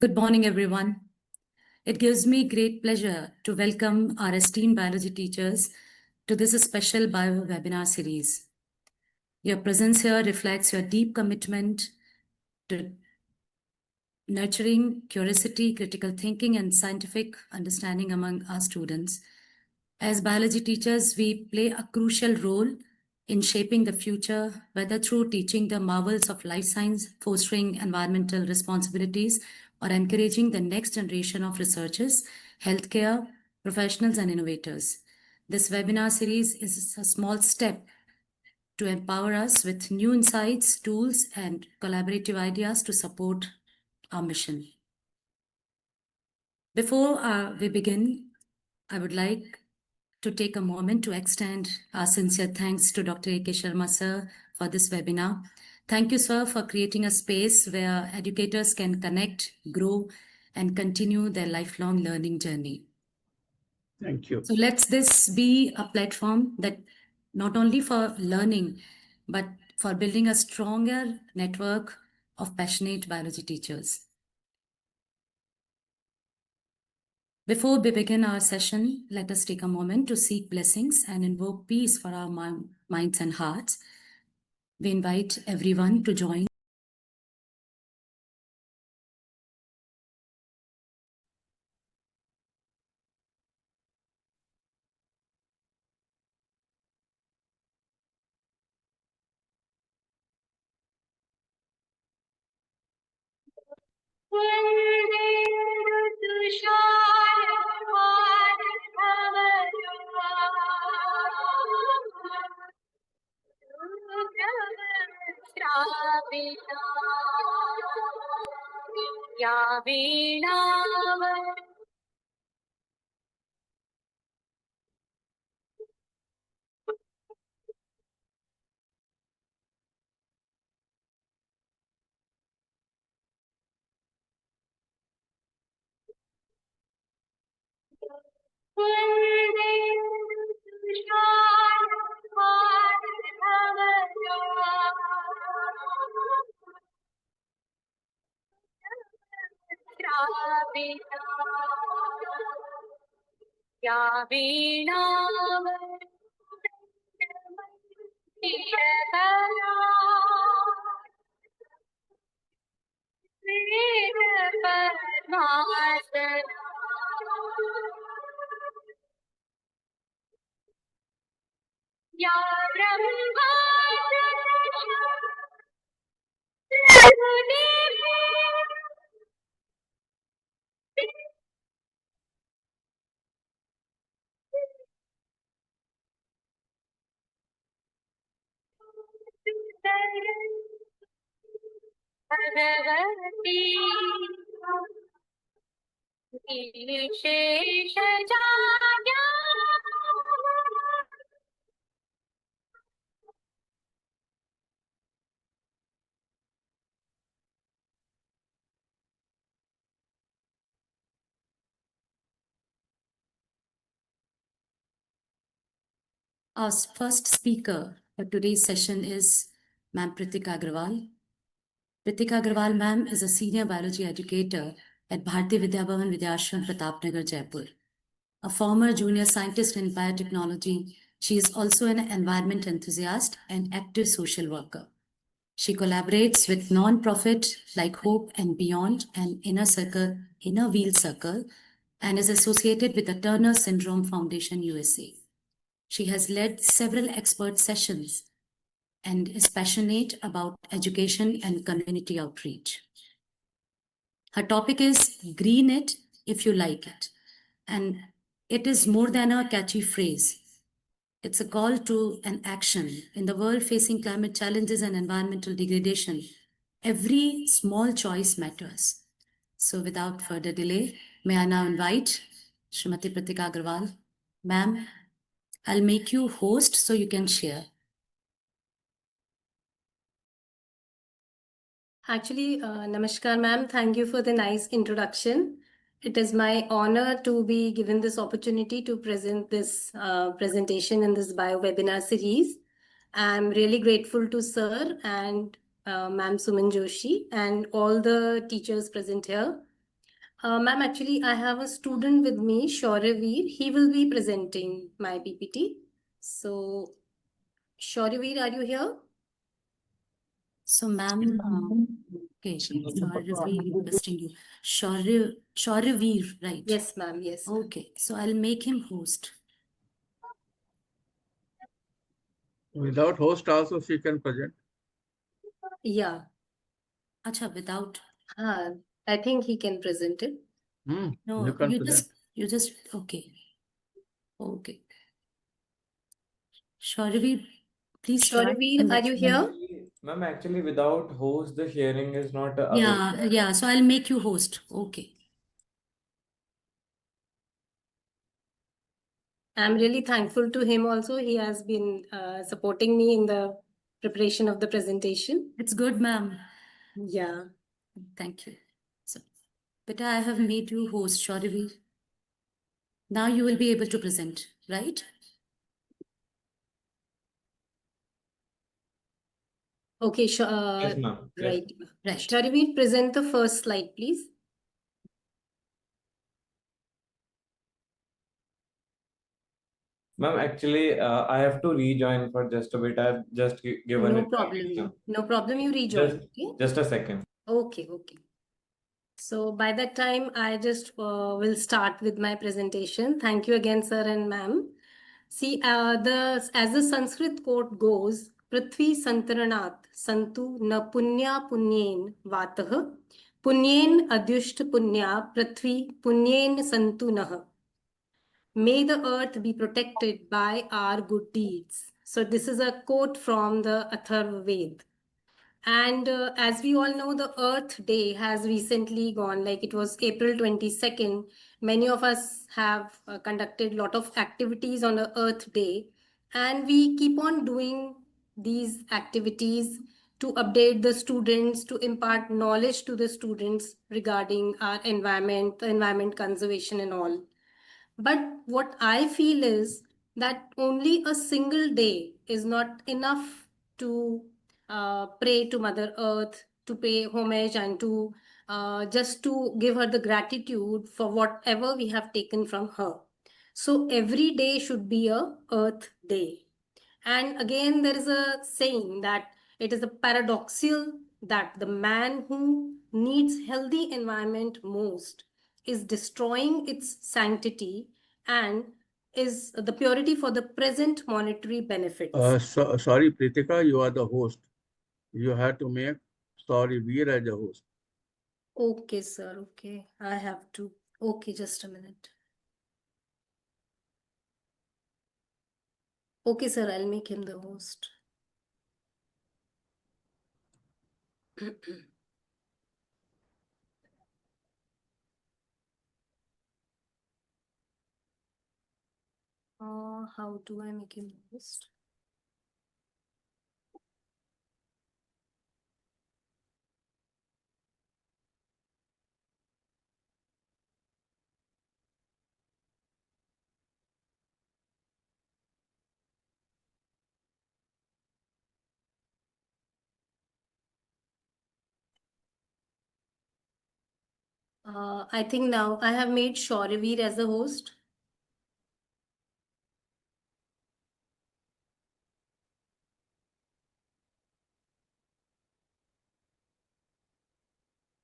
Good morning, everyone. It gives me great pleasure to welcome our esteemed biology teachers to this special bio webinar series. Your presence here reflects your deep commitment to nurturing curiosity, critical thinking, and scientific understanding among our students. As biology teachers, we play a crucial role in shaping the future, whether through teaching the marvels of life science, fostering environmental responsibilities, or encouraging the next generation of researchers, healthcare professionals, and innovators. This webinar series is a small step to empower us with new insights, tools, and collaborative ideas to support our mission. Before we begin, I would like to take a moment to extend our sincere thanks to Dr. A.K. Sharma sir for this webinar. Thank you, sir, for creating a space where educators can connect, grow, and continue their lifelong learning journey. Thank you. So let this be a platform that not only for learning, but for building a stronger network of passionate biology teachers. Before we begin our session, let us take a moment to seek blessings and invoke peace for our minds and hearts. We invite everyone to join. Our first speaker for today's session is Ma'am Pritika Agrawal. Pritika Agrawal ma'am is a senior biology educator at Bharati Vidya Bhavan Vidyashram, Pratapnagar, Jaipur. A former junior scientist in biotechnology, she is also an environment enthusiast and active social worker. She collaborates with non-profit like Hope and Beyond and Inner Wheel Circle, and is associated with the Turner Syndrome Foundation, USA. She has led several expert sessions and is passionate about education and community outreach. Her topic is Green It If You Like It, and it is more than a catchy phrase. It's a call to an action. In the world facing climate challenges and environmental degradation, every small choice matters. So without further delay, may I now invite Srimati Pritika Agrawal. Ma'am, I'll make you host so you can share. Actually, Namaskar, ma'am. Thank you for the nice introduction. It is my honor to be given this opportunity to present this presentation in this bio webinar series. I'm really grateful to Sir and Ma'am Suman Joshi and all the teachers present here Ma'am, actually, I have a student with me, Shauryaveer. He will be presenting my PPT. So, Shauryaveer, are you here? So, ma'am, okay, sorry, requesting you. Shauryaveer, right? Yes, ma'am. Yes. ma'am. Okay, so I'll make him host. Without host also she can present. Yeah. Acha, without. I think he can present it. No, You can present. okay. Okay. Shauryaveer, please start. Shauryaveer, are you here? Ma'am, actually, without host, the sharing is not Yeah, yeah. So I'll make you host. Okay. I'm really thankful to him also. He has been supporting me in the preparation of the presentation. It's good, ma'am. Yeah. Thank you. So, Beta, I have made you host, Shauryaveer. Now you will be able to present, right? Okay, Yes, ma'am. Yes. right. Right. Shauryaveer, present the first slide, please. Ma'am, actually, I have to rejoin for just a bit. I've just given No it back. problem. No problem. You rejoin. Okay. Just a second. Okay. Okay. So by that time, I just will start with my presentation. Thank you again, sir and ma'am. See, as the Sanskrit quote goes, Prithvi Santaranat Santu na punya punyen vatah punyen adyusht punya Prithvi punyen santu nah. May the earth be protected by our good deeds. So this is a quote from the Atharva Ved. And as we all know, the Earth Day has recently gone, like it was April 22nd. Many of us have conducted a lot of activities on the Earth Day, and we keep on doing these activities to update the students, to impart knowledge to the students regarding our environment, the environment conservation, and all. But what I feel is that only a single day is not enough to pray to Mother Earth, to pay homage, and to just to give her the gratitude for whatever we have taken from her. So every day should be a Earth Day. And again, there is a saying that it is a paradoxical that the man who needs healthy environment most is destroying its sanctity and is the purity for the present monetary benefits. Sorry, Pritika, you are the host. You have to make Shauryaveer as a host. Okay, sir. Okay. I have to. Okay, just a minute. Okay, sir. I'll make him the host. How do I make him the host? I think now I have made Shauryaveer as the host.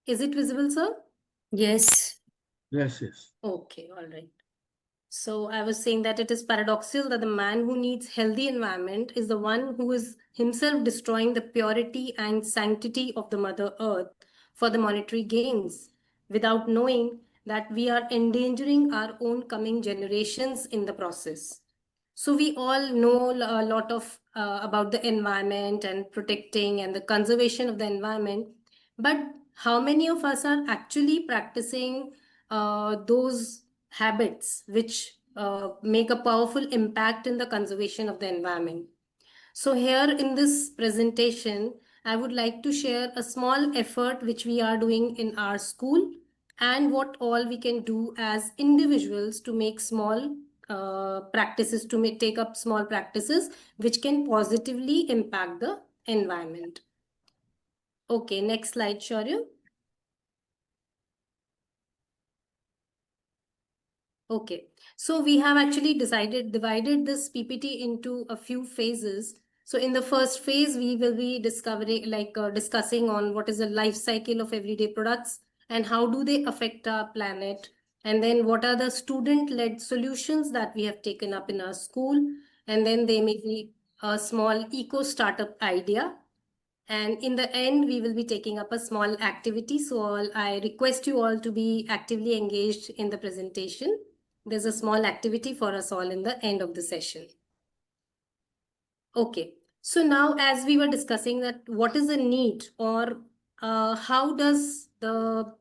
Is it visible, sir? Yes. Yes, yes. Okay, all right. So I was saying that it is paradoxical that the man who needs healthy environment is the one who is himself destroying the purity and sanctity of the Mother Earth for the monetary gains, without knowing that we are endangering our own coming generations in the process. So we all know a lot of about the environment and protecting and the conservation of the environment, but how many of us are actually practicing those habits which make a powerful impact in the conservation of the environment? So here in this presentation, I would like to share a small effort which we are doing in our school and what all we can do as individuals to make small practices, to take up small practices which can positively impact the environment. Okay, next slide, Shaurya. Okay, so we have actually divided this PPT into a few phases. So in the first phase, we will be discussing on what is the life cycle of everyday products and how do they affect our planet. And then what are the student-led solutions that we have taken up in our school. And then there may be a small eco startup idea. And in the end, we will be taking up a small activity. So I request you all to be actively engaged in the presentation. There's a small activity for us all in the end of the session. Okay, so now as we were discussing that what is the need or how does the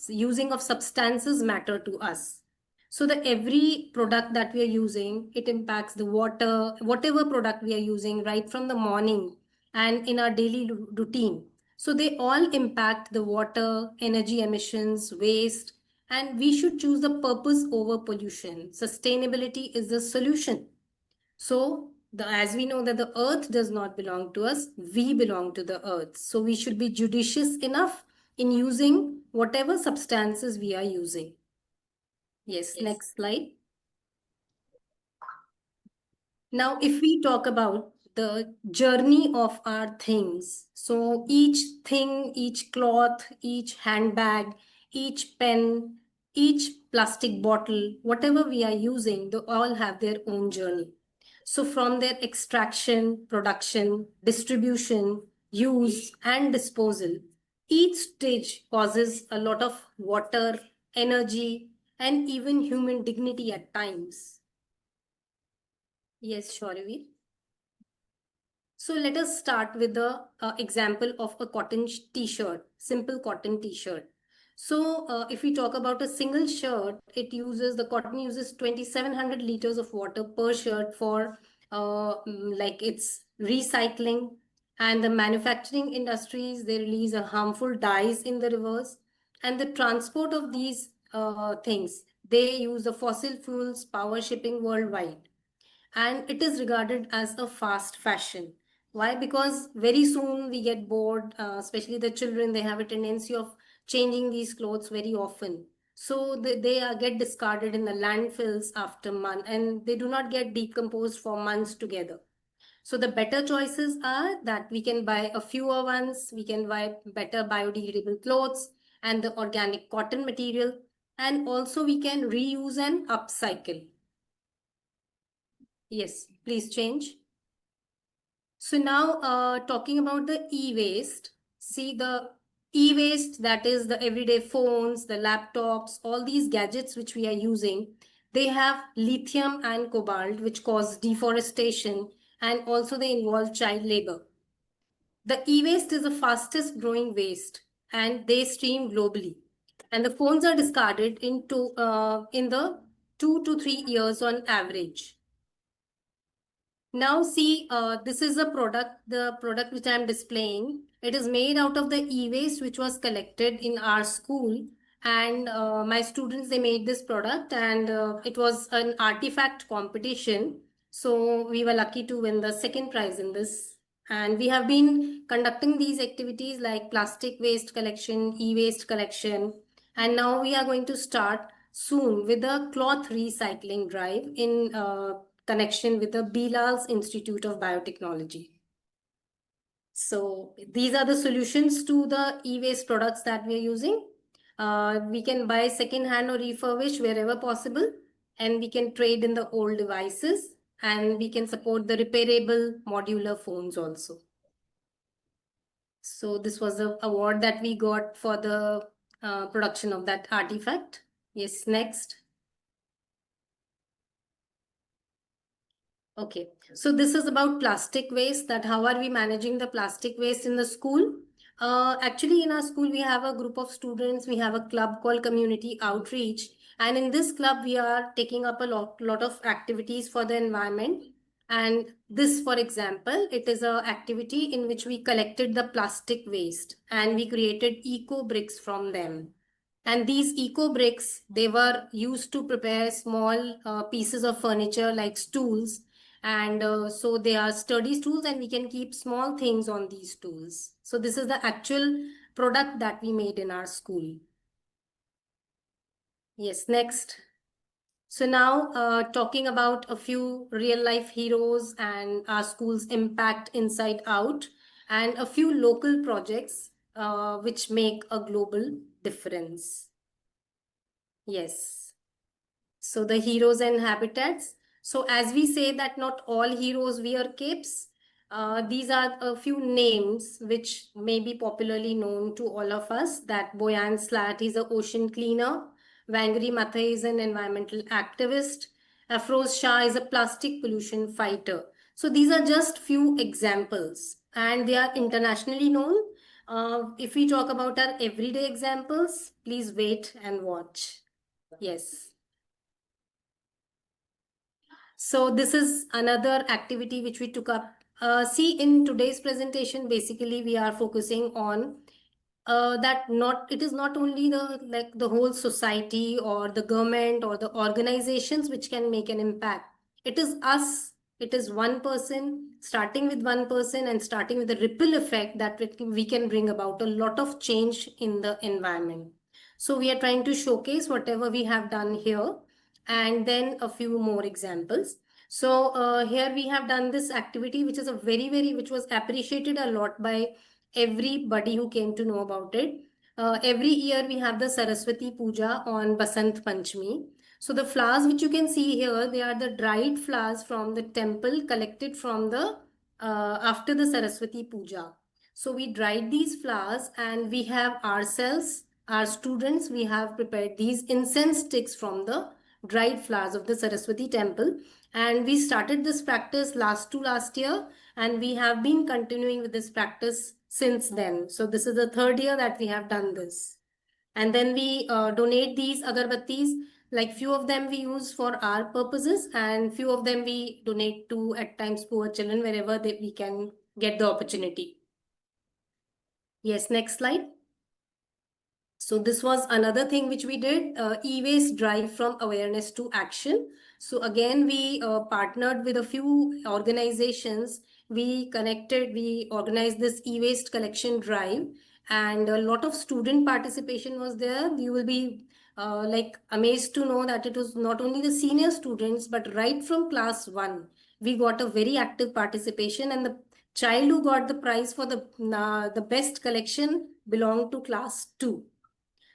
using of substances matter to us? So that every product that we are using, it impacts the water, whatever product we are using right from the morning and in our daily routine. So they all impact the water, energy emissions, waste, and we should choose the purpose over pollution. Sustainability is the solution. So as we know that the earth does not belong to us, we belong to the earth. So we should be judicious enough in using whatever substances we are using. Yes, next slide. Now, if we talk about the journey of our things, so each thing, each cloth, each handbag, each pen, each plastic bottle, whatever we are using, they all have their own journey. So from their extraction, production, distribution, use, and disposal, each stage causes a lot of water, energy, and even human dignity at times. Yes, Shauravi. So let us start with the example of a cotton t-shirt, simple cotton t-shirt. So if we talk about a single shirt, the cotton uses 2,700 liters of water per shirt for its recycling. And the manufacturing industries, they release a harmful dyes in the rivers. And the transport of these things, they use the fossil fuels power shipping worldwide. And it is regarded as a fast fashion. Why? Because very soon we get bored, especially the children, they have a tendency of changing these clothes very often. So get discarded in the landfills after months, and they do not get decomposed for months together. So the better choices are that we can buy a fewer ones, we can buy better biodegradable clothes and the organic cotton material, and also we can reuse and upcycle. Yes, please change. So now talking about the e-waste, see the e-waste, that is the everyday phones, the laptops, all these gadgets which we are using, they have lithium and cobalt which cause deforestation and also they involve child labor. The e-waste is the fastest growing waste and they stream globally. And the phones are discarded in the 2 to 3 years on average. Now see, this is the product which I am displaying. It is made out of the e-waste which was collected in our school. And my students, they made this product and it was an artifact competition. So we were lucky to win the second prize in this. And we have been conducting these activities like plastic waste collection, e-waste collection. And now we are going to start soon with the cloth recycling drive in connection with the Bilal's Institute of Biotechnology. So these are the solutions to the e-waste products that we are using. We can buy second-hand or refurbish wherever possible, and we can trade in the old devices, and we can support the repairable modular phones also. So this was the award that we got for the production of that artifact. Yes, next. Okay, so this is about plastic waste, that how are we managing the plastic waste in the school? Actually, in our school, we have a group of students, we have a club called Community Outreach. And in this club, we are taking up a lot of activities for the environment. And this, for example, it is an activity in which we collected the plastic waste and we created eco bricks from them. And these eco bricks, they were used to prepare small pieces of furniture like stools. And so they are sturdy stools and we can keep small things on these stools. So this is the actual product that we made in our school. Yes, next. So now talking about a few real life heroes and our school's impact inside out, and a few local projects which make a global difference. Yes. So the heroes and habitats. So as we say that not all heroes wear capes, these are a few names which may be popularly known to all of us, that Boyan Slat is an ocean cleaner, Wangari Maathai is an environmental activist, Afroz Shah is a plastic pollution fighter. So these are just few examples and they are internationally known. If we talk about our everyday examples, please wait and watch. Yes. So this is another activity which we took up. See, in today's presentation, basically we are focusing on that it is not only the whole society or the government or the organizations which can make an impact. It is us. It is one person, starting with one person and starting with a ripple effect that we can bring about a lot of change in the environment. So we are trying to showcase whatever we have done here and then a few more examples. So here we have done this activity, which is which was appreciated a lot by everybody who came to know about it. Every year we have the Saraswati Puja on Basant Panchami. So the flowers which you can see here, they are the dried flowers from the temple collected from the after the Saraswati Puja. So we dried these flowers and we have ourselves, our students, we have prepared these incense sticks from the dried flowers of the Saraswati temple. And we started this practice last year and we have been continuing with this practice since then. So this is the third year that we have done this. And then we donate these agarbattis, like few of them we use for our purposes and few of them we donate to at times poor children wherever we can get the opportunity. Yes, next slide. So this was another thing which we did, e-waste drive from awareness to action. So again, we partnered with a few organizations. We organized this e-waste collection drive and a lot of student participation was there. You will be amazed to know that it was not only the senior students, but right from class 1, we got a very active participation, and the child who got the prize for the best collection belonged to class 2.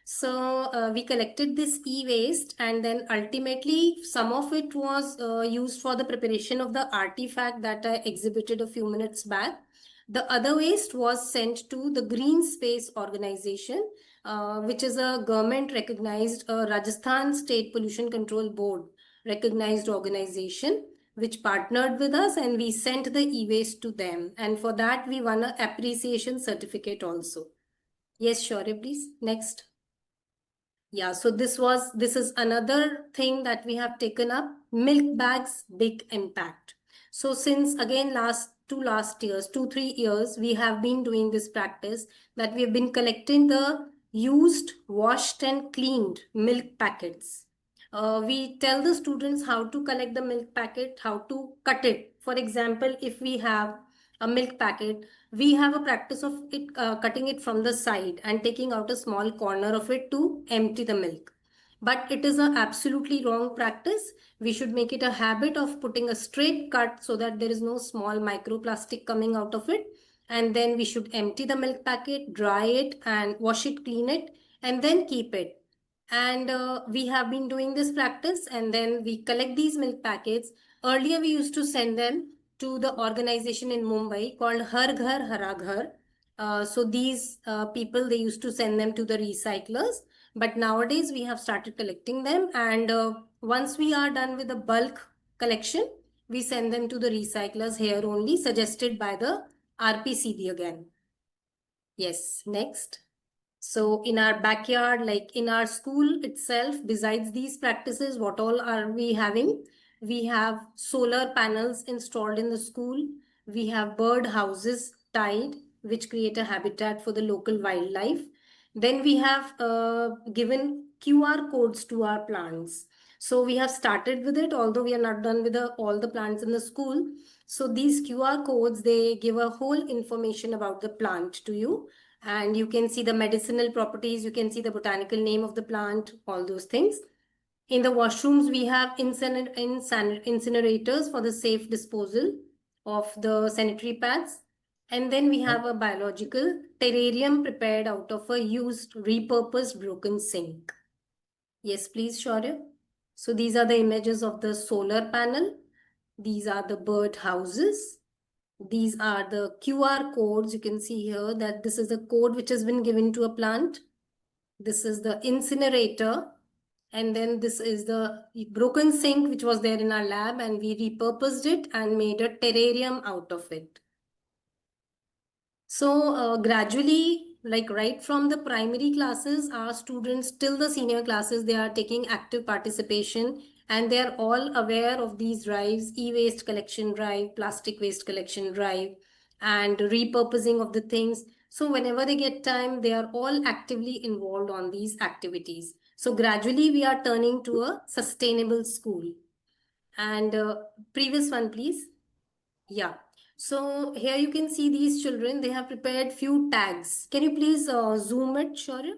So we collected this e-waste and then ultimately some of it was used for the preparation of the artifact that I exhibited a few minutes back. The other waste was sent to the Green Space Organization, which is a government recognized Rajasthan State Pollution Control Board recognized organization, which partnered with us, and we sent the e-waste to them. And for that, we won an appreciation certificate also. Yes, Shaurya, please. Next. Yeah, so this is another thing that we have taken up, milk bags, big impact. So since again last 3 years, we have been doing this practice that we have been collecting the used, washed and cleaned milk packets. We tell the students how to collect the milk packet, how to cut it. For example, if we have a milk packet, we have a practice of cutting it from the side and taking out a small corner of it to empty the milk. But it is an absolutely wrong practice. We should make it a habit of putting a straight cut so that there is no small microplastic coming out of it. And then we should empty the milk packet, dry it and wash it, clean it, and then keep it. And we have been doing this practice and then we collect these milk packets. Earlier, we used to send them to the organization in Mumbai called Har Ghar Hara Ghar. So these people, they used to send them to the recyclers. But nowadays, we have started collecting them. And once we are done with the bulk collection, we send them to the recyclers here only, suggested by the RPCB again. Yes, next. So in our backyard, like in our school itself, besides these practices, what all are we having? We have solar panels installed in the school. We have bird houses tied, which create a habitat for the local wildlife. Then we have given QR codes to our plants. So we have started with it, although we are not done with all the plants in the school. So these QR codes, they give a whole information about the plant to you. And you can see the medicinal properties, you can see the botanical name of the plant, all those things. In the washrooms, we have incinerators for the safe disposal of the sanitary pads. And then we have a biological terrarium prepared out of a used, repurposed broken sink. Yes, please, Shaurya. So these are the images of the solar panel. These are the bird houses. These are the QR codes. You can see here that this is the code which has been given to a plant. This is the incinerator. And then this is the broken sink which was there in our lab, and we repurposed it and made a terrarium out of it. So gradually, like right from the primary classes, our students till the senior classes, they are taking active participation, and they are all aware of these drives: e-waste collection drive, plastic waste collection drive, and repurposing of the things. So whenever they get time, they are all actively involved on these activities. So gradually we are turning to a sustainable school. And previous one, please. Yeah. So here you can see these children, they have prepared few tags. Can you please zoom it, Shaurya?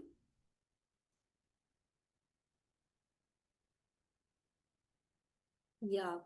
Yeah.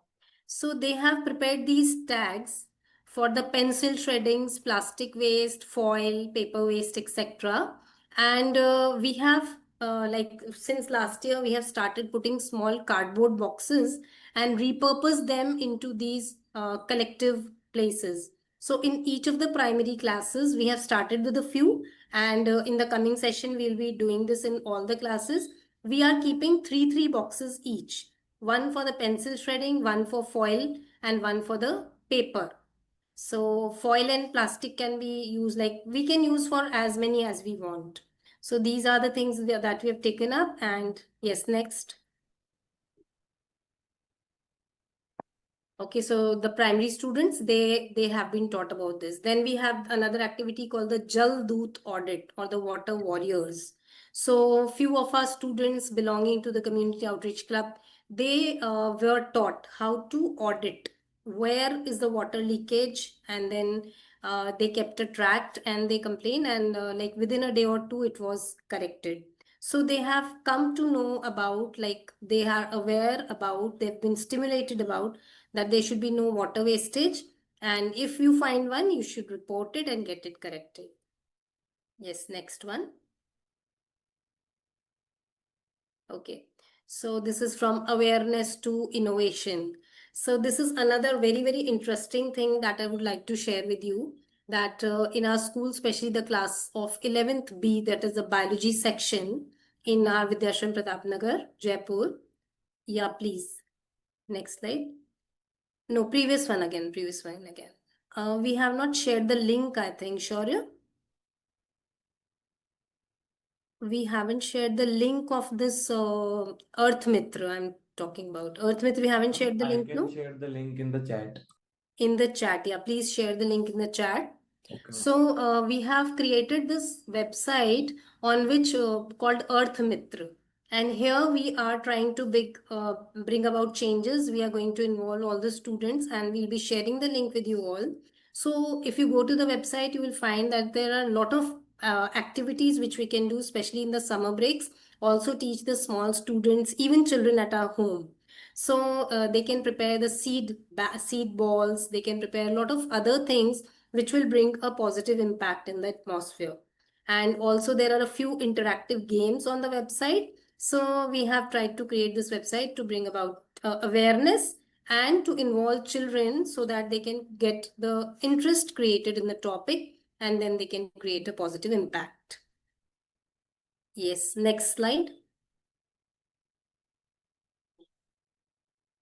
So they have prepared these tags for the pencil shreddings, plastic waste, foil, paper waste, etc. And we have, like since last year, we have started putting small cardboard boxes and repurpose them into these collective places. So in each of the primary classes, we have started with a few, and in the coming session, we'll be doing this in all the classes. We are keeping three boxes each. One for the pencil shredding, one for foil, and one for the paper. So foil and plastic can be used, like we can use for as many as we want. So these are the things that we have taken up. And yes, next. Okay, so the primary students, they have been taught about this. Then we have another activity called the Jal Doot audit, or the water warriors. So few of our students belonging to the community outreach club, they were taught how to audit where is the water leakage, and then they kept a track and they complained, and like within a day or two it was corrected. So they have come to know about, like they are aware about, they've been stimulated about that there should be no water wastage, and if you find one, you should report it and get it corrected. Yes, next one. Okay, so this is from awareness to innovation. So this is another very interesting thing that I would like to share with you, that in our school, especially the class of 11th B, that is the biology section in our Vidyashram Pratapnagar, Jaipur. Yeah, please. Next slide. No, previous one again. We have not shared the link, I think, Shaurya. We haven't shared the link of this Earth Mitra I'm talking about. Earth Mitra, we haven't shared the I link, can no? share the link in the chat. In the chat, yeah. Please share the link in the chat. Okay. So we have created this website on which called Earth Mitra. And here we are trying to bring about changes. We are going to involve all the students, and we'll be sharing the link with you all. So if you go to the website, you will find that there are a lot of activities which we can do, especially in the summer breaks. Also teach the small students, even children at our home. So they can prepare the seed balls. They can prepare a lot of other things which will bring a positive impact in the atmosphere. And also there are a few interactive games on the website. So we have tried to create this website to bring about awareness and to involve children so that they can get the interest created in the topic, and then they can create a positive impact. Yes, next slide.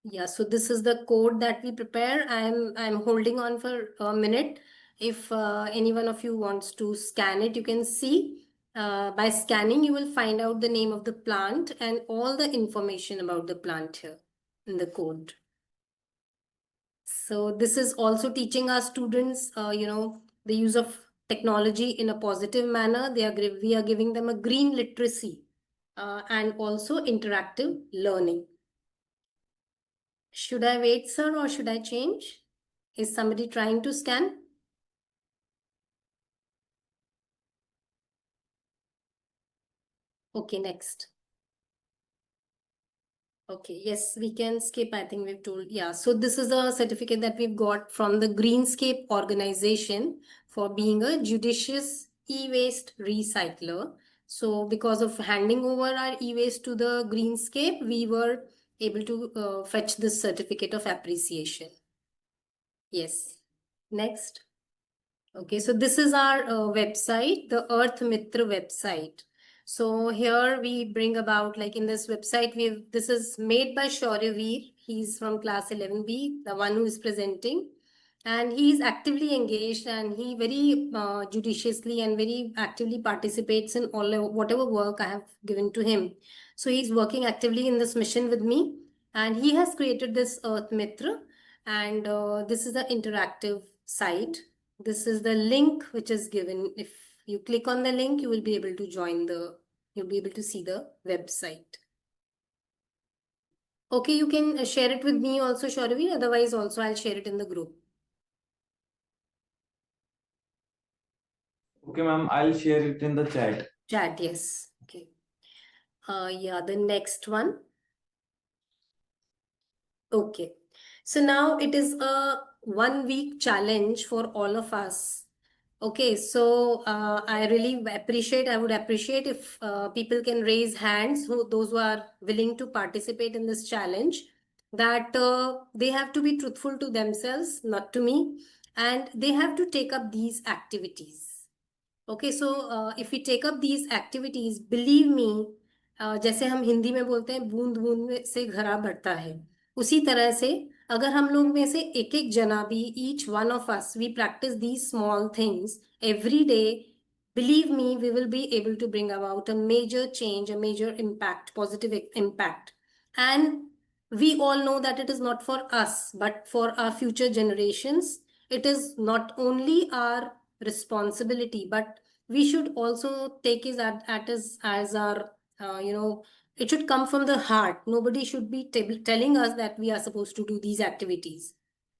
Yeah, so this is the code that we prepare. I'm holding on for a minute. If any one of you wants to scan it, you can see. By scanning, you will find out the name of the plant and all the information about the plant here in the code. So this is also teaching our students, the use of technology in a positive manner. We are giving them a green literacy and also interactive learning. Should I wait, sir, or should I change? Is somebody trying to scan? Okay, next. Okay, yes, we can skip. I think we've told. Yeah, so this is a certificate that we've got from the Greenscape organization for being a judicious e-waste recycler. So because of handing over our e-waste to the Greenscape, we were able to fetch this certificate of appreciation. Yes. Next. Okay, so this is our website, the Earth Mitra website. So here we bring about, like in this website, this is made by Shauryaveer. He's from class 11B, the one who is presenting. And he's actively engaged, and he very judiciously and very actively participates in whatever work I have given to him. So he's working actively in this mission with me, and he has created this Earth Mitra. And this is the interactive site. This is the link which is given. If you click on the link, you will be able to you'll be able to see the website. Okay, you can share it with me also, Shauryaveer. Otherwise, also I'll share it in the group. Okay, ma'am, I'll share it in the chat. Chat, yes. Okay. Yeah, the next one. Okay. So now it is a 1 week challenge for all of us. Okay, so I would appreciate if people can raise hands, those who are willing to participate in this challenge, that they have to be truthful to themselves, not to me, and they have to take up these activities. Okay, so if we take up these activities, believe me, जैसे हम हिंदी में बोलते हैं बूंद बूंद में से घड़ा भरता है, उसी तरह से अगर हम लोग में से एक जना भी, each one of us, we practice these small things every day, believe me, we will be able to bring about a major change, a major impact, positive impact. And we all know that it is not for us, but for our future generations. It is not only our responsibility, but we should also take it as our, it should come from the heart. Nobody should be telling us that we are supposed to do these activities.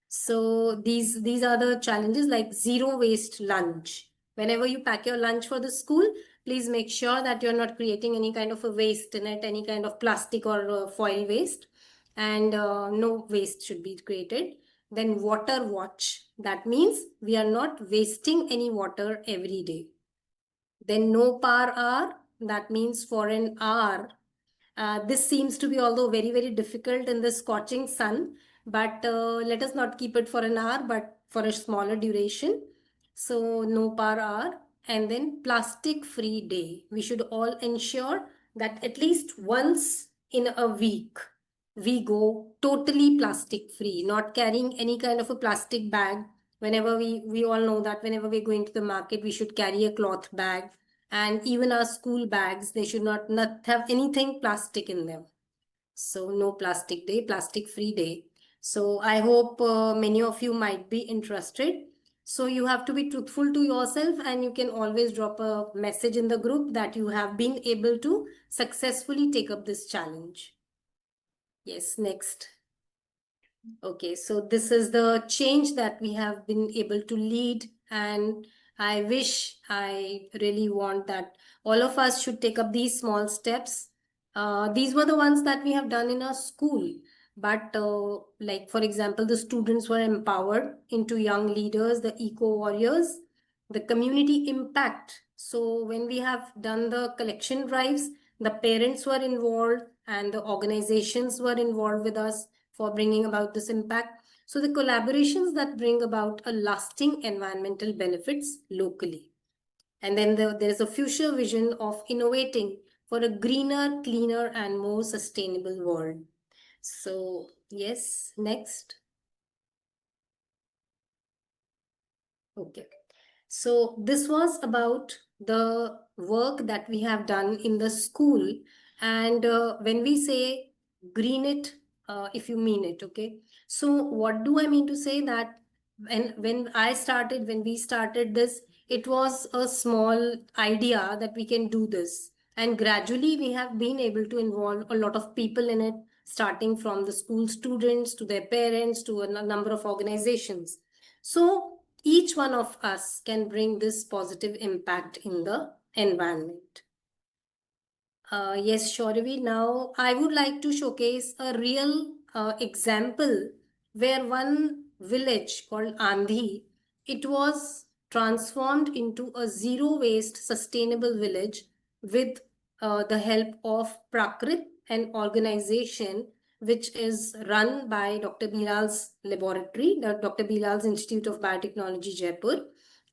So these are the challenges, like zero waste lunch. Whenever you pack your lunch for the school, please make sure that you're not creating any kind of a waste in it, any kind of plastic or foil waste, and no waste should be created. Then water watch. That means we are not wasting any water every day. Then no power hour. That means for an hour. This seems to be, although very, very difficult in the scorching sun, but let us not keep it for an hour, but for a smaller duration. So no power hour. And then plastic free day. We should all ensure that at least once in a week, we go totally plastic free, not carrying any kind of a plastic bag. Whenever we all know that whenever we're going to the market, we should carry a cloth bag. And even our school bags, they should not have anything plastic in them. So no plastic day, plastic free day. So I hope many of you might be interested. So you have to be truthful to yourself, and you can always drop a message in the group that you have been able to successfully take up this challenge. Yes, next. Okay, so this is the change that we have been able to lead, and I really want that all of us should take up these small steps. These were the ones that we have done in our school, but like for example, the students were empowered into young leaders, the eco warriors, the community impact. So when we have done the collection drives, the parents were involved and the organizations were involved with us for bringing about this impact. So the collaborations that bring about a lasting environmental benefits locally. And then there is a future vision of innovating for a greener, cleaner, and more sustainable world. So yes, next. Okay. So this was about the work that we have done in the school. And when we say green it, if you mean it, okay. So what do I mean to say? That when we started this, it was a small idea that we can do this. And gradually we have been able to involve a lot of people in it, starting from the school students to their parents to a number of organizations. So each one of us can bring this positive impact in the environment. Yes, Shauravi. Now, I would like to showcase a real example where one village called Andhi, it was transformed into a zero waste sustainable village with the help of Prakrit, an organization which is run by Dr. Bilal's laboratory, the Dr. Bilal's Institute of Biotechnology, Jaipur.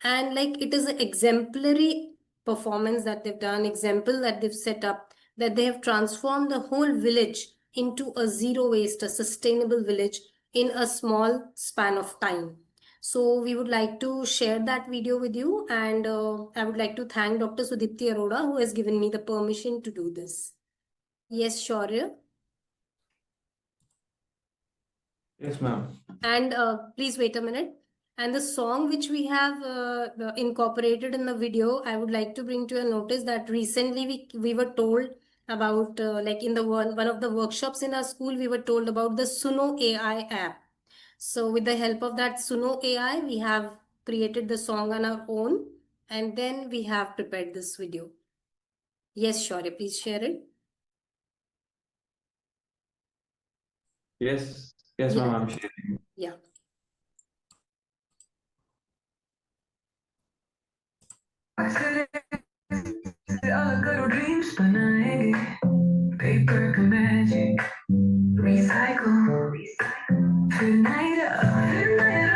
And like it is an exemplary performance that they've done, example that they've set up, that they have transformed the whole village into a zero waste, a sustainable village in a small span of time. So we would like to share that video with you, and I would like to thank Dr. Sudipti Arora who has given me the permission to do this. Yes, Shaurya. Yes, ma'am. And please wait a minute. And the song which we have incorporated in the video, I would like to bring to your notice that recently we were told about, like in the one of the workshops in our school, we were told about the Suno AI app. So with the help of that Suno AI, we have created the song on our own, and then we have prepared this video. Yes, Shaurya, please share it. Yes, Yeah. ma'am, I'm sharing. Yeah. करो dreams बनाएंगे paper का magic recycle फिर नया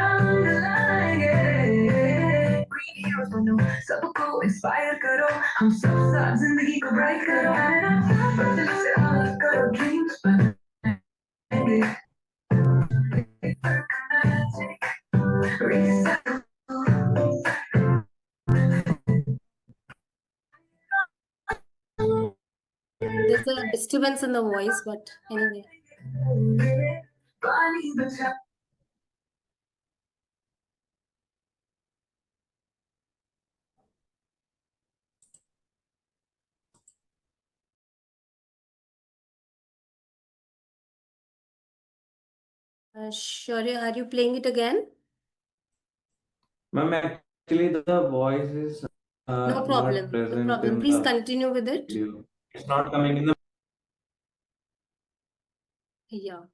रंग लाएंगे green heroes बनो सबको inspire करो हम सब साथ जिंदगी को ब्राइट करो बदल से अलग करो ड्रीम्स बनाएंगे पेपर का magic recycle There's a disturbance in the voice, but anyway. Shaurya, are you playing it again? Ma'am, actually the voice is No not problem. No present problem. in Please the continue with it. video. It's not coming in the. Yeah.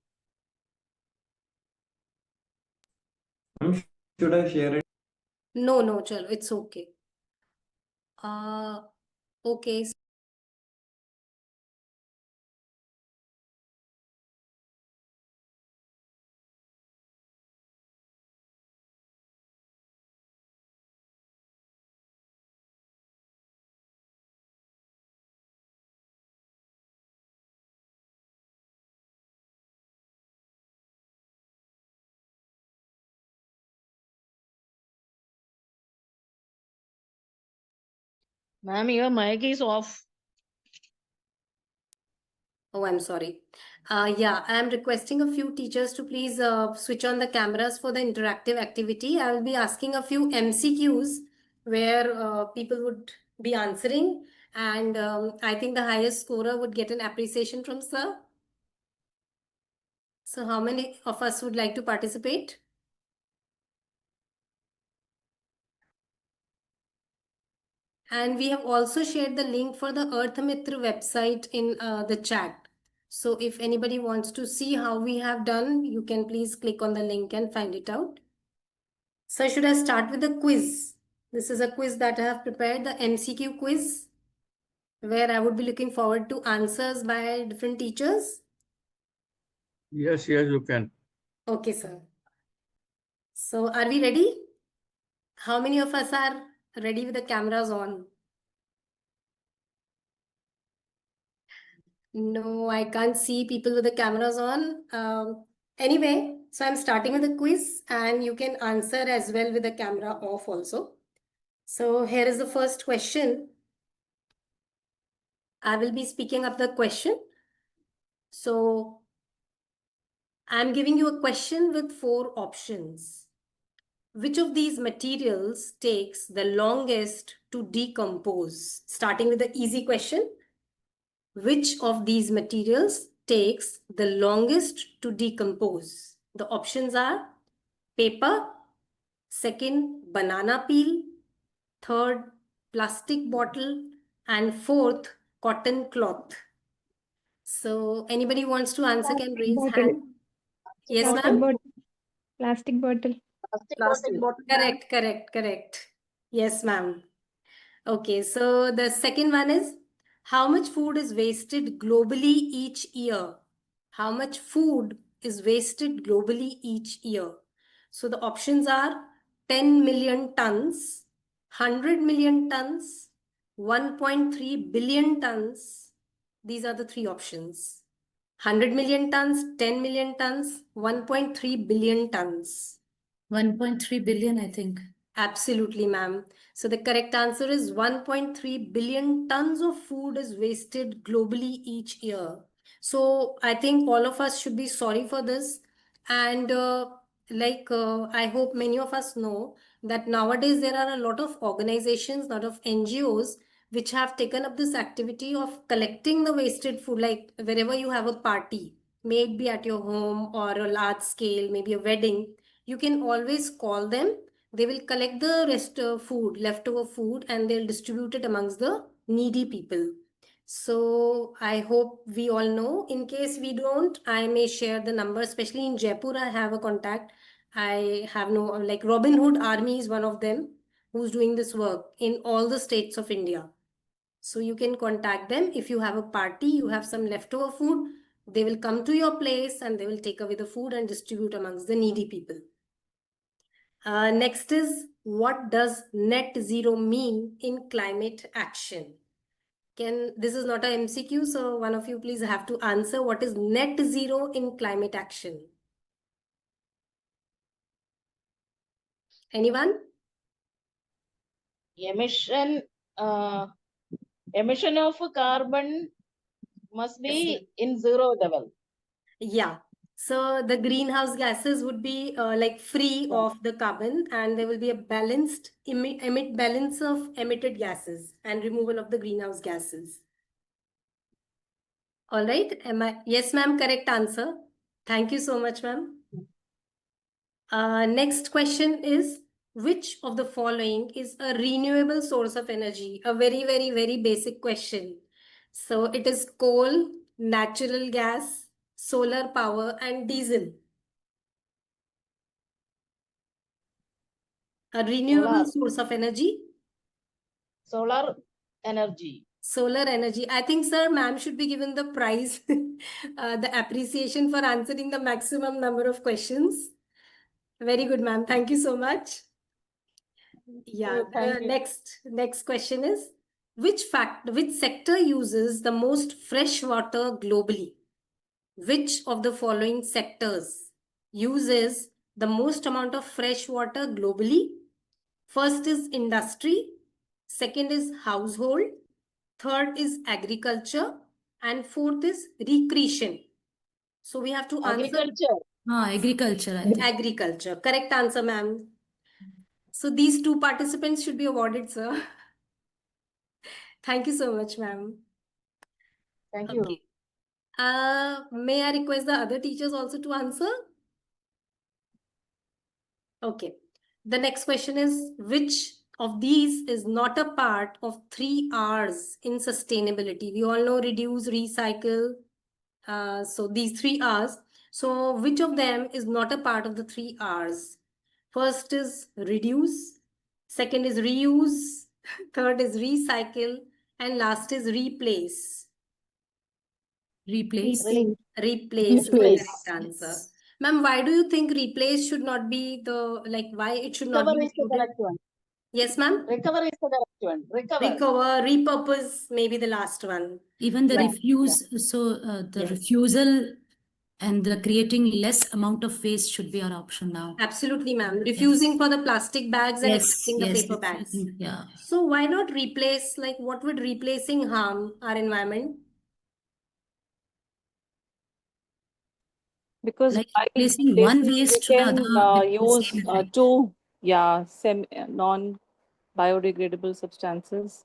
Ma'am, should I share it? No, chalo, it's okay. Okay. Ma'am, your mic is off. Oh, I'm sorry. Yeah, I'm requesting a few teachers to please switch on the cameras for the interactive activity. I will be asking a few MCQs where people would be answering, and I think the highest scorer would get an appreciation from sir. So how many of us would like to participate? And we have also shared the link for the Earth Mitra website in the chat. So if anybody wants to see how we have done, you can please click on the link and find it out. So should I start with the quiz? This is a quiz that I have prepared, the MCQ quiz, where I would be looking forward to answers by different teachers. Yes, you can. Okay, sir. So are we ready? How many of us are ready with the cameras on? No, I can't see people with the cameras on. Anyway, so I'm starting with the quiz and you can answer as well with the camera off also. So here is the first question. I will be speaking up the question. So I'm giving you a question with 4 options. Which of these materials takes the longest to decompose? Starting with the easy question. Which of these materials takes the longest to decompose? The options are paper, second, banana peel, third, plastic bottle, and fourth, cotton cloth. So anybody wants to answer can raise Bottle. hand. Yes, Plastic ma'am. bottle. Plastic bottle. Plastic bottle. Correct. Yes, ma'am. Okay, so the second one is how much food is wasted globally each year? How much food is wasted globally each year? So the options are 10 million tons, 100 million tons, 1.3 billion tons. These are the three options. 100 million tons, 10 million tons, 1.3 billion tons. 1.3 billion, I think. Absolutely, ma'am. So the correct answer is 1.3 billion tons of food is wasted globally each year. So I think all of us should be sorry for this. And I hope many of us know that nowadays there are a lot of organizations, lot of NGOs, which have taken up this activity of collecting the wasted food, like wherever you have a party, may it be at your home or a large scale, maybe a wedding, you can always call them. They will collect the leftover food, and they'll distribute it amongst the needy people. So I hope we all know. In case we don't, I may share the number, especially in Jaipur, I have a contact. I have no, like Robin Hood Army is one of them who's doing this work in all the states of India. So you can contact them. If you have a party, you have some leftover food, they will come to your place and they will take away the food and distribute amongst the needy people. Next is, what does net zero mean in climate action? This is not a MCQ, so one of you please have to answer what is net zero in climate action. Anyone? Emission, emission of carbon must be in zero level. Yeah. So the greenhouse gases would be like free Yeah. of the carbon, and there will be a balanced balance of emitted gases and removal of the greenhouse gases. All right. Yes, ma'am. Correct answer. Thank you so much, ma'am. Next question is, which of the following is a renewable source of energy? A very, very, very basic question. So it is coal, natural gas, solar power, and diesel. A renewable source of energy. Solar energy. Solar energy. I think, sir, ma'am should be given the prize, the appreciation for answering the maximum number of questions. Very good, ma'am. Thank you so much. Yeah, Thank the you. next question is, which sector uses the most fresh water globally? Which of the following sectors uses the most amount of fresh water globally? First is industry, second is household, third is agriculture, and fourth is recreation. So we have to answer Agriculture. Agriculture, I think. agriculture. Correct answer, ma'am. So these two participants should be awarded, sir. Thank you so much, ma'am. Thank you. Okay. May I request the other teachers also to answer? Okay. The next question is, which of these is not a part of 3 R's in sustainability? We all know reduce, recycle. So these 3 R's. So which of them is not a part of the 3 R's? First is reduce, second is reuse, third is recycle, and last is replace. Replace. Replace is the Replace. correct answer. Ma'am, why do you think replace should not be why it should not Recover be is the included? correct one. Yes, ma'am. Recover is the correct one. Recover. Recover, repurpose, maybe the last one. Even the Yeah, refuse, so the Yes. refusal and the creating less amount of waste should be our option now. Absolutely, ma'am. Refusing for the plastic bags and Yes, accepting the yes, paper I bags. think, yeah. So why not replace, like what would replacing harm our environment? Because Like by replacing one replacing, waste we to the can other, it will use same effect. two, non-biodegradable substances.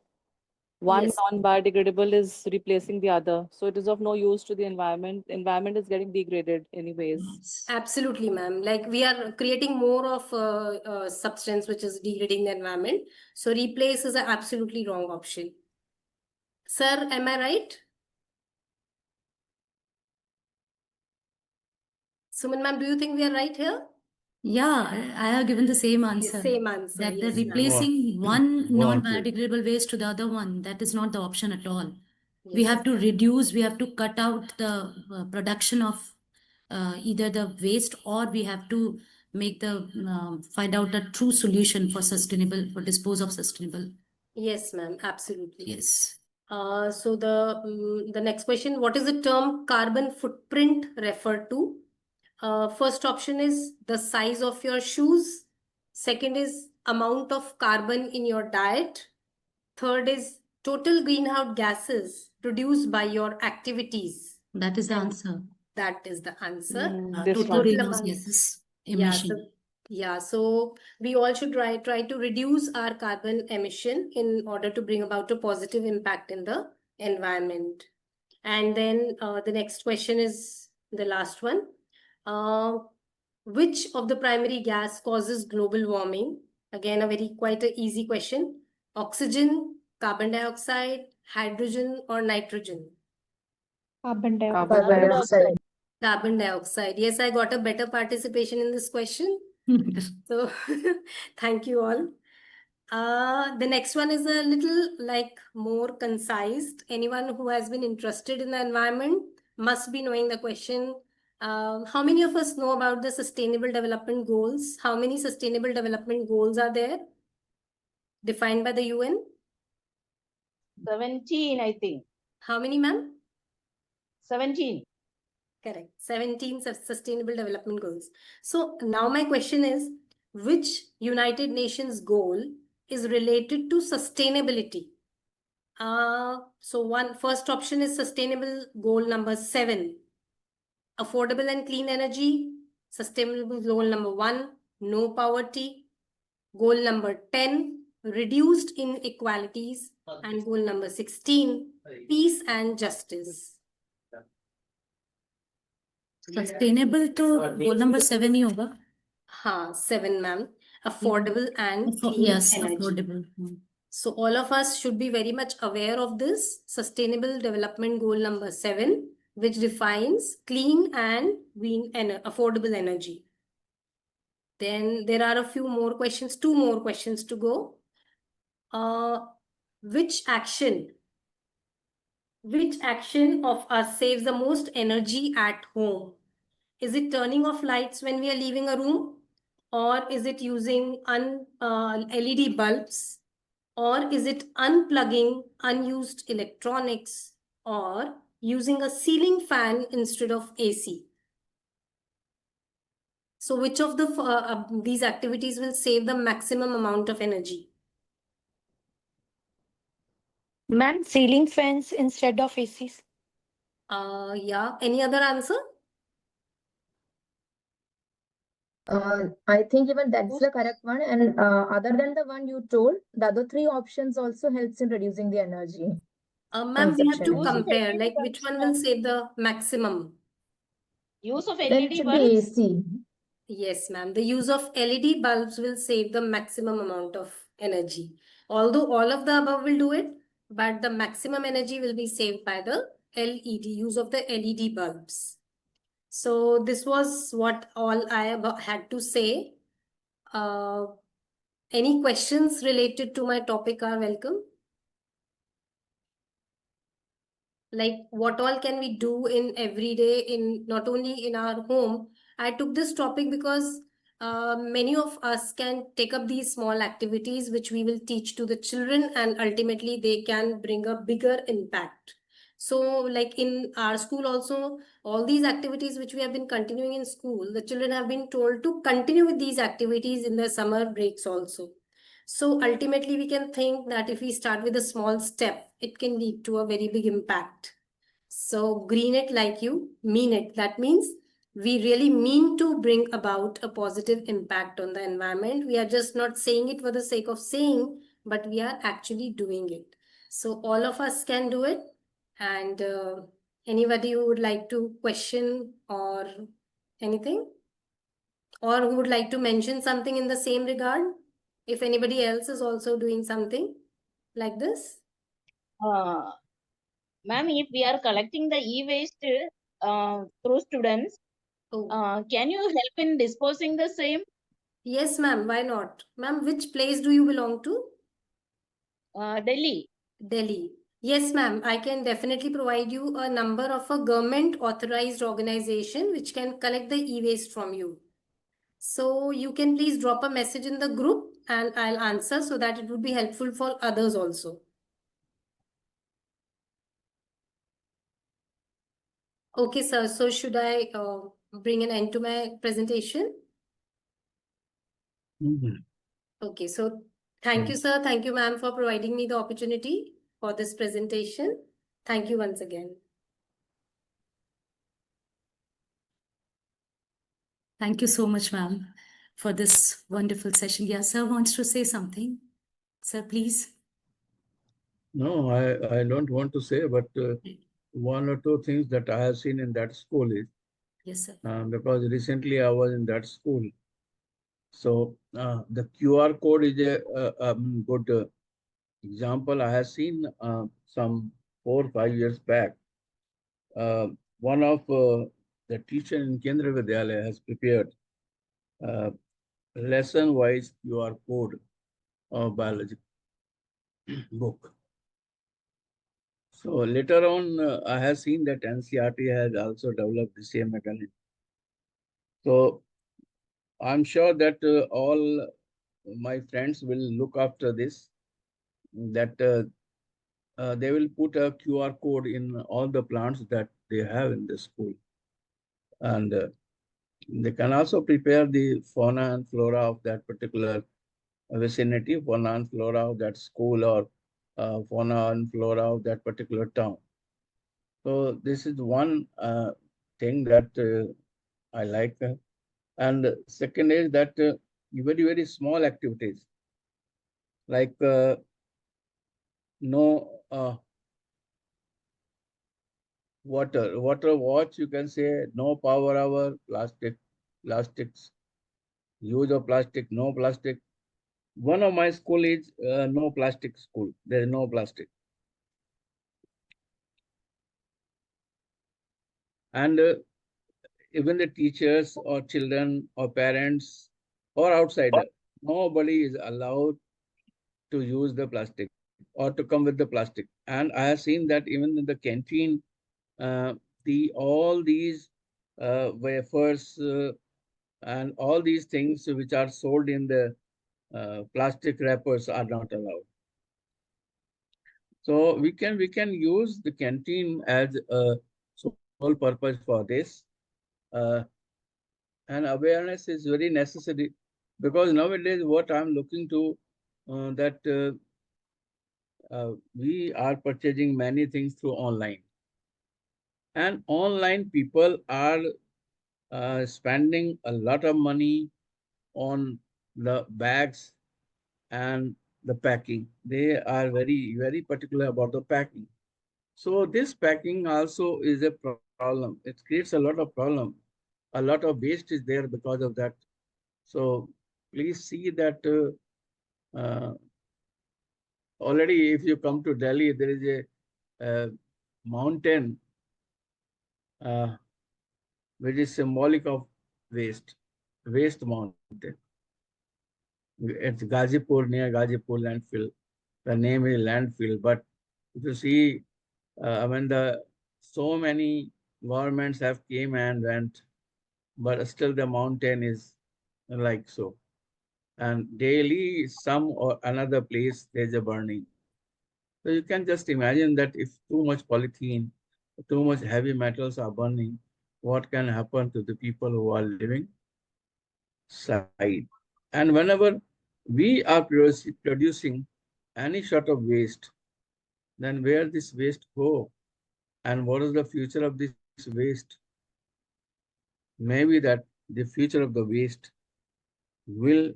One Yes. non-biodegradable is replacing the other. So it is of no use to the environment. Environment is getting degraded anyways. Yes. Absolutely, ma'am. Like we are creating more of substance which is degrading the environment. So replace is an absolutely wrong option. Sir, am I right? Suman ma'am, do you think we are right here? Yeah, I have given the same answer. Same answer. That the Yes, ma'am. replacing one Go on, please. non-biodegradable waste to the other one, that is not the option at all. We Yes. have to reduce, we have to cut out the production of either the waste, or we have to make the find out a true solution for dispose of sustainable. Yes, ma'am. Absolutely. Yes. So the next question, what is the term carbon footprint referred to? First option is the size of your shoes. Second is amount of carbon in your diet. Third is total greenhouse gases produced by your activities. That is the And answer. That is the answer. This Total one. greenhouse amount- gases Yeah, so, emission. yeah, so we all should try to reduce our carbon emission in order to bring about a positive impact in the environment. And then the next question is the last one. Which of the primary gas causes global warming? Again, a very quite an easy question. Oxygen, carbon dioxide, hydrogen, or nitrogen? Carbon dioxide. Carbon dioxide. Carbon dioxide. Yes, I got a better participation in this question. So thank you all. The next one is a little like more concise. Anyone who has been interested in the environment must be knowing the question. How many of us know about the Sustainable Development Goals? How many Sustainable Development Goals are there defined by the UN? 17, I think. How many, ma'am? 17. Correct. 17 Sustainable Development Goals. So now my question is, which United Nations goal is related to sustainability? So first option is sustainable goal number 7, affordable and clean energy. Sustainable goal number 1, no poverty. Goal number 10, reduced inequalities. And goal number 16, peace and justice. Sustainable to goal number 7 ही होगा. हाँ, 7, ma'am. Affordable and clean Yes, energy. affordable. So all of us should be very much aware of this Sustainable Development Goal number 7, which defines clean and green affordable energy. Then there are a few more questions, 2 more questions to go. Which action of us saves the most energy at home? Is it turning off lights when we are leaving a room? Or is it using LED bulbs? Or is it unplugging unused electronics? Or using a ceiling fan instead of AC? So which of these activities will save the maximum amount of energy? Ma'am, ceiling fans instead of ACs. Yeah, any other answer? I think even that's the correct one. And other than the one you told, the other 3 options also helps in reducing the energy. Ma'am, we have to Consumption. compare, like which one will save the maximum? Use of Then LED it should bulbs. be AC. Yes, ma'am. The use of LED bulbs will save the maximum amount of energy. Although all of the above will do it, but the maximum energy will be saved by the use of the LED bulbs. So this was what all I had to say. Any questions related to my topic are welcome. Like what all can we do in every day, in not only in our home. I took this topic because many of us can take up these small activities which we will teach to the children, and ultimately they can bring a bigger impact. So like in our school also, all these activities which we have been continuing in school, the children have been told to continue with these activities in the summer breaks also. So ultimately we can think that if we start with a small step, it can lead to a very big impact. So green it like you mean it. That means we really mean to bring about a positive impact on the environment. We are just not saying it for the sake of saying, but we are actually doing it. So all of us can do it. And anybody who would like to question or anything? Or who would like to mention something in the same regard? If anybody else is also doing something like this? Ma'am, if we are collecting the e-waste through students, Oh, can you help in disposing the same? yes, ma'am. Why not? Ma'am, which place do you belong to? Delhi. Delhi. Yes, ma'am. I can definitely provide you a number of a government authorized organization which can collect the e-waste from you. So you can please drop a message in the group and I'll answer so that it would be helpful for others also. Okay, sir. So should I bring an end to my presentation? Mhm. Okay, so thank you, sir. Thank you, ma'am, for providing me the opportunity for this presentation. Thank you once again. Thank you so much, ma'am, for this wonderful session. Yeah, sir wants to say something. Sir, please. No, I don't want to say, but one or two things that I have seen in that school is Yes, sir. because recently I was in that school. So the QR code is a good example. I have seen some 4 or 5 years back. One of the teacher in Kendra Vidyalaya has prepared lesson-wise QR code of biology book. So later on, I have seen that NCERT has also developed the same mechanism. So I'm sure that all my friends will look after this, that they will put a QR code in all the plants that they have in the school. And they can also prepare the fauna and flora of that particular vicinity, fauna and flora of that school, or fauna and flora of that particular town. So this is one thing that I like. And second is that very, very small activities like no water watch, you can say no power hour, plastics, use of plastic, no plastic. One of my school is no plastic school. There is no plastic. And even the teachers or children or parents or outsider, nobody is allowed to use the plastic or to come with the plastic. And I have seen that even in the canteen, uh, all these wafers and all these things which are sold in the plastic wrappers are not allowed. So we can use the canteen as a sole purpose for this. And awareness is very necessary, because nowadays what I'm looking to that we are purchasing many things through online, and online people are spending a lot of money on the bags and the packing. They are very, very particular about the packing. So this packing also is a problem. It creates a lot of problem. A lot of waste is there because of that. So please see that already if you come to Delhi, there is a mountain which is symbolic of waste mountain. It's Gazipur, near Gazipur landfill. The name is landfill, but if you see, so many governments have came and went, but still the mountain is like so. And daily some or another place there's a burning. So you can just imagine that if too much polythene, too much heavy metals are burning, what can happen to the people who are living side. And whenever we are producing any sort of waste, then where this waste go and what is the future of this waste? Maybe that the future of the waste will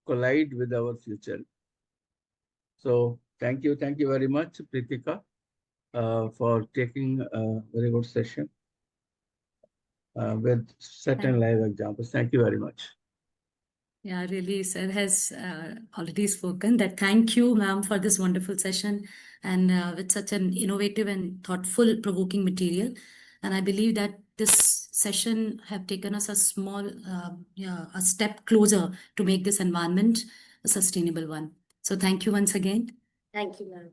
collide with our future. So thank you very much, Pritika, for taking a very good session with certain live examples. Thank you very much. Yeah, really, sir has already spoken that thank you, ma'am, for this wonderful session and with such an innovative and thoughtful, provoking material. And I believe that this session have taken us a small, a step closer to make this environment a sustainable one. So thank you once again. Thank you, ma'am.